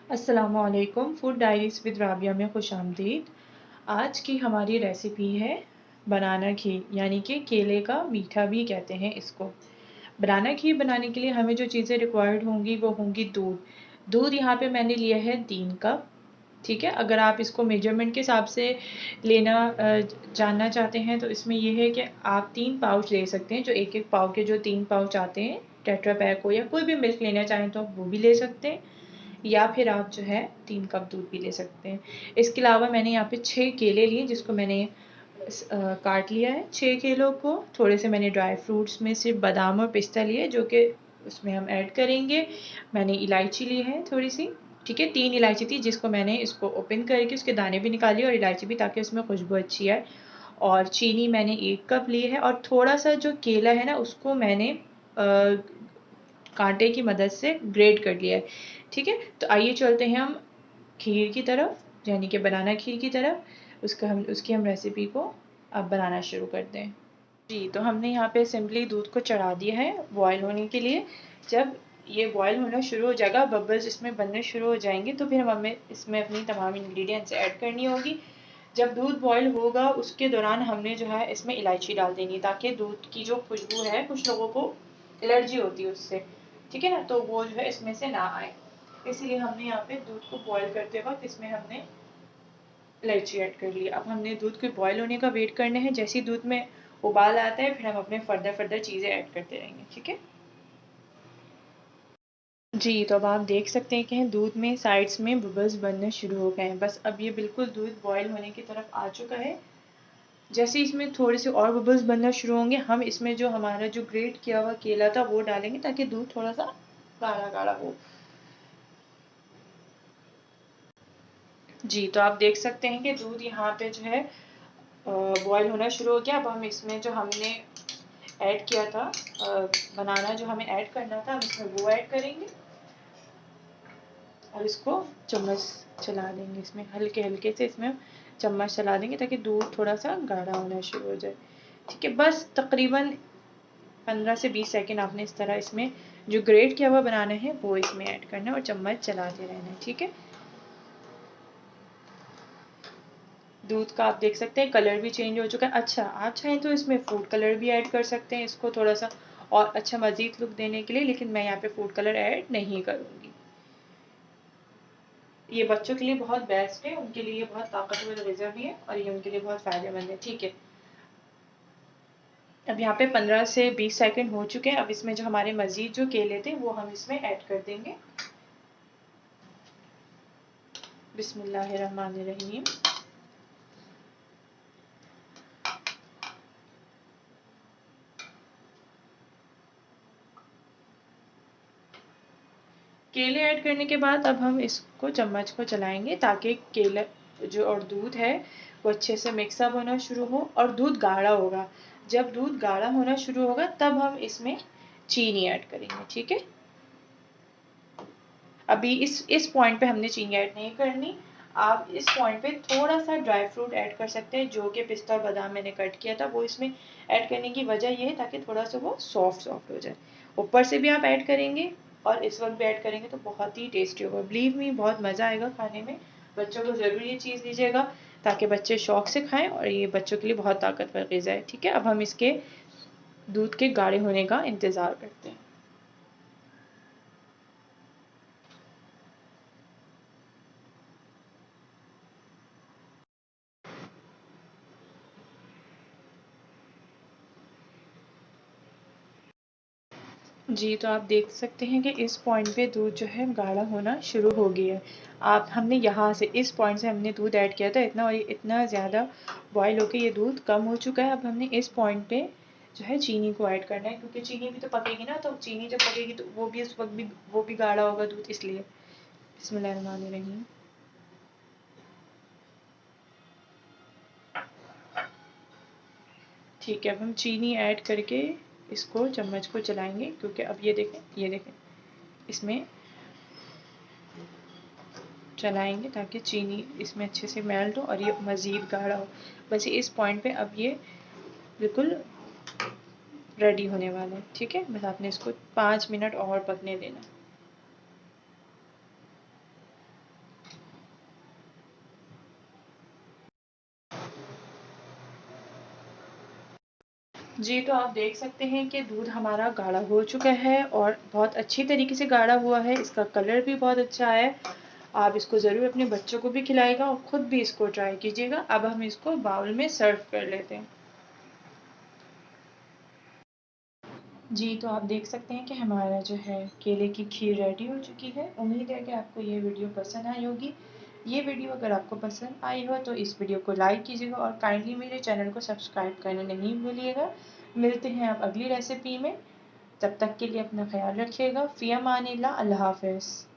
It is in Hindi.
अस्सलामुअलैकुम, फूड डायरीज़ विद राबिया में खुशामदीद। आज की हमारी रेसिपी है बनाना खीर, यानी कि केले का मीठा भी कहते हैं इसको। बनाना खीर बनाने के लिए हमें जो चीज़ें रिक्वायर्ड होंगी वो होंगी दूध। दूध यहाँ पे मैंने लिया है 3 कप। ठीक है, अगर आप इसको मेजरमेंट के हिसाब से लेना जानना चाहते हैं तो इसमें ये है कि आप 3 पाउच ले सकते हैं। जो एक एक पाव के जो 3 पाउच आते हैं टेट्रा पैक हो, या कोई भी मिल्क लेना चाहें तो वो भी ले सकते हैं, या फिर आप जो है 3 कप दूध भी ले सकते हैं। इसके अलावा मैंने यहाँ पे 6 केले लिए, जिसको मैंने काट लिया है 6 केलों को। थोड़े से मैंने ड्राई फ्रूट्स में सिर्फ बादाम और पिस्ता लिए, जो कि उसमें हम ऐड करेंगे। मैंने इलायची ली है थोड़ी सी, ठीक है, 3 इलायची थी, जिसको मैंने इसको ओपन करके उसके दाने भी निकाले और इलायची भी, ताकि उसमें खुशबू अच्छी आए। और चीनी मैंने 1 कप ली है, और थोड़ा सा जो केला है ना उसको मैंने कांटे की मदद से ग्रेट कर लिया है। ठीक है, तो आइए चलते हैं हम खीर की तरफ, यानी कि बनाना खीर की तरफ। उसकी हम रेसिपी को अब बनाना शुरू करते हैं। जी, तो हमने यहाँ पे सिंपली दूध को चढ़ा दिया है बॉयल होने के लिए। जब ये बॉयल होना शुरू हो जाएगा, बबल्स इसमें बनने शुरू हो जाएंगे, तो फिर हमें इसमें अपनी तमाम इंग्रेडिएंट्स ऐड करनी होगी। जब दूध बॉयल होगा उसके दौरान हमने जो है इसमें इलायची डाल देनी, ताकि दूध की जो खुशबू है, कुछ लोगों को एलर्जी होती है उससे, ठीक है ना, तो वो जो है इसमें से ना आए। इसीलिए हमने यहाँ पे दूध को बॉयल करते वक्त इसमें हमने इलायची ऐड कर ली। अब हमने दूध को बॉयल होने का वेट करना है। जैसे ही दूध में उबाल आता है, फिर हम अपने फर्दर चीज़ें ऐड करते रहेंगे, ठीक है। जी, तो अब आप देख सकते हैं कि दूध में साइड्स में बबल्स बनने शुरू हो गए हैं। बस अब ये बिल्कुल दूध बॉयल होने की तरफ आ चुका है। जैसे इसमें थोड़े से और बबल्स बनना शुरू होंगे, हम इसमें जो हमारा जो ग्रेट किया हुआ केला था वो डालेंगे, ताकि दूध थोड़ा सा गाढ़ा गाढ़ा हो। जी, तो आप देख सकते हैं कि दूध यहाँ पे जो है बॉयल होना शुरू हो गया। अब हम इसमें जो हमने ऐड किया था बनाना, जो हमें ऐड करना था, हम इसमें वो ऐड करेंगे और इसको चम्मच चला देंगे। इसमें हल्के हल्के से इसमें चम्मच चला देंगे, ताकि दूध थोड़ा सा गाढ़ा होना शुरू हो जाए। ठीक है, बस तकरीबन 15 से 20 सेकंड आपने इस तरह इसमें जो ग्रेट किया हुआ बनाना है वो इसमें ऐड करना है और चम्मच चलाते रहना है, ठीक है। दूध का आप देख सकते हैं कलर भी चेंज हो चुका है। अच्छा, आप चाहें तो इसमें फूड कलर भी ऐड कर सकते हैं, इसको थोड़ा सा और अच्छा मज़ीद लुक देने के लिए, लेकिन मैं यहाँ पे फूड कलर ऐड नहीं करूँगी। ये बच्चों के लिए बहुत बेस्ट है, उनके लिए बहुत ताकतवर ग़िज़ा भी है और ये उनके लिए बहुत फ़ायदेमंद है, ठीक है। अब यहाँ पे 15 से 20 सेकंड हो चुके हैं। अब इसमें जो हमारे मज़ीद जो केले थे वो हम इसमें ऐड कर देंगे। बिस्मिल्लाहिर्रहमानिर्रहीम। केले ऐड करने के बाद अब हम इसको चम्मच को चलाएंगे, ताकि केला जो और दूध है वो अच्छे से मिक्सअप होना शुरू हो और दूध गाढ़ा होगा। जब दूध गाढ़ा होना शुरू होगा तब हम इसमें चीनी ऐड करेंगे, ठीक है। अभी इस पॉइंट पे हमने चीनी ऐड नहीं करनी। आप इस पॉइंट पे थोड़ा सा ड्राई फ्रूट ऐड कर सकते हैं, जो कि पिस्ता और बादाम मैंने कट किया था, वो इसमें ऐड करने की वजह ये है ताकि थोड़ा सा वो सॉफ्ट सॉफ्ट हो जाए। ऊपर से भी आप ऐड करेंगे और इस वक्त भी ऐड करेंगे तो बहुत ही टेस्टी होगा। बिलीव मी, बहुत मज़ा आएगा खाने में। बच्चों को ज़रूर ये चीज़ दीजिएगा, ताकि बच्चे शौक से खाएं, और ये बच्चों के लिए बहुत ताकतवर ग़िज़ा है, ठीक है। अब हम इसके दूध के गाढ़े होने का इंतज़ार करते हैं। जी, तो आप देख सकते हैं कि इस पॉइंट पे दूध जो है गाढ़ा होना शुरू हो गया है। आप हमने यहाँ से इस पॉइंट से हमने दूध ऐड किया था इतना, और ये इतना ज़्यादा बॉयल होके ये दूध कम हो चुका है। अब हमने इस पॉइंट पे जो है चीनी को ऐड करना है, क्योंकि चीनी भी तो पकेगी ना, तो चीनी जब पकेगी तो वो भी उस वक्त भी वो भी गाढ़ा होगा दूध, इसलिए। बिस्मिल्लाहिर्रहमानिर्रहीम। ठीक है, अब हम चीनी ऐड करके इसको चम्मच को चलाएंगे, क्योंकि अब ये देखें इसमें चलाएंगे ताकि चीनी इसमें अच्छे से मेल्ट हो और ये मज़ीद गाढ़ा हो। बस इस पॉइंट पे अब ये बिल्कुल रेडी होने वाला है, ठीक है। बस आपने इसको 5 मिनट और पकने देना। जी, तो आप देख सकते हैं कि दूध हमारा गाढ़ा हो चुका है और बहुत अच्छी तरीके से गाढ़ा हुआ है, इसका कलर भी बहुत अच्छा है। आप इसको ज़रूर अपने बच्चों को भी खिलाइएगा और ख़ुद भी इसको ट्राई कीजिएगा। अब हम इसको बाउल में सर्व कर लेते हैं। जी, तो आप देख सकते हैं कि हमारा जो है केले की खीर रेडी हो चुकी है। उम्मीद है कि आपको ये वीडियो पसंद आई होगी। ये वीडियो अगर आपको पसंद आई हो तो इस वीडियो को लाइक कीजिएगा और काइंडली मेरे चैनल को सब्सक्राइब करना नहीं भूलिएगा। मिलते हैं आप अगली रेसिपी में। तब तक के लिए अपना ख़्याल रखिएगा। फ़ी अमानिल्लाह। अल्लाह हाफ़िज़।